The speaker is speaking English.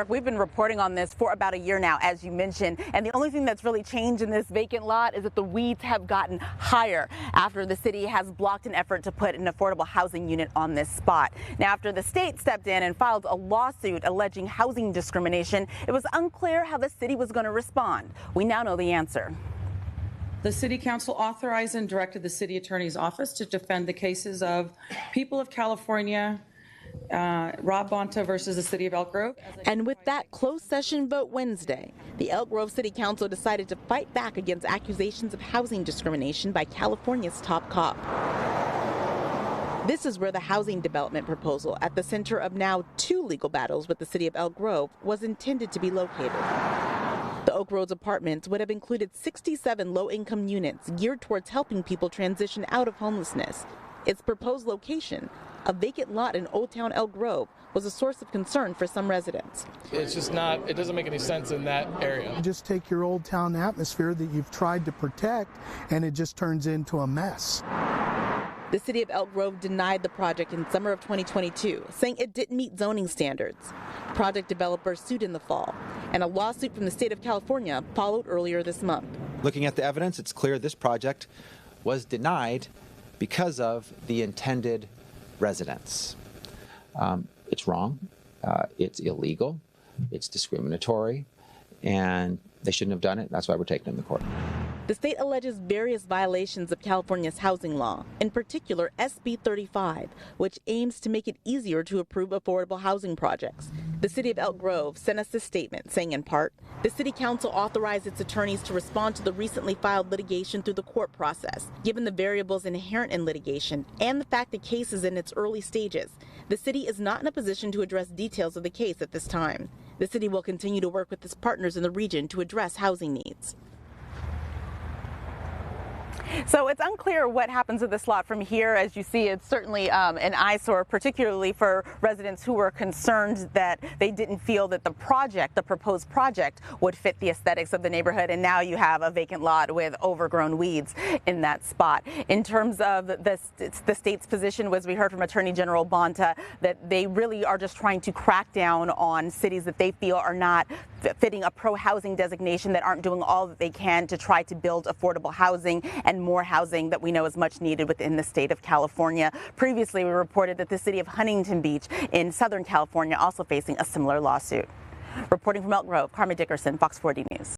We've been reporting on this for about a year now, as you mentioned, and the only thing that's really changed in this vacant lot is that the weeds have gotten higher after the city has blocked an effort to put an affordable housing unit on this spot. Now, after the state stepped in and filed a lawsuit alleging housing discrimination, it was unclear how the city was going to respond. We now know the answer. The City Council authorized and directed the City Attorney's Office to defend the cases of People of California, Rob Bonta versus the City of Elk Grove. And with that closed session vote Wednesday, the Elk Grove City Council decided to fight back against accusations of housing discrimination by California's top cop. This is where the housing development proposal, at the center of now 2 legal battles with the City of Elk Grove, was intended to be located. The Oak Roads apartments would have included 67 low-income units geared towards helping people transition out of homelessness. Its proposed location, a vacant lot in Old Town Elk Grove, was a source of concern for some residents. It's just not, it doesn't make any sense in that area. Just take your Old Town atmosphere that you've tried to protect and it just turns into a mess. The City of Elk Grove denied the project in summer of 2022, saying it didn't meet zoning standards. Project developers sued in the fall, and a lawsuit from the state of California followed earlier this month. Looking at the evidence, it's clear this project was denied because of the intended residents. It's wrong, it's illegal, it's discriminatory, and they shouldn't have done it. That's why we're taking them to court. The state alleges various violations of California's housing law, in particular SB 35, which aims to make it easier to approve affordable housing projects. The City of Elk Grove sent us a statement saying, in part, the City Council authorized its attorneys to respond to the recently filed litigation through the court process. Given the variables inherent in litigation and the fact the case is in its early stages, the city is not in a position to address details of the case at this time. The city will continue to work with its partners in the region to address housing needs. So it's unclear what happens with this lot from here. As you see, it's certainly an eyesore, particularly for residents who were concerned that they didn't feel that the proposed project, would fit the aesthetics of the neighborhood. And now you have a vacant lot with overgrown weeds in that spot. In terms of the state's position, as we heard from Attorney General Bonta, that they really are just trying to crack down on cities that they feel are not fitting a pro-housing designation, that aren't doing all that they can to try to build affordable housing and more housing that we know is much needed within the state of California. Previously, we reported that the city of Huntington Beach in Southern California also facing a similar lawsuit. Reporting from Elk Grove, Carmen Dickerson, Fox 4D News.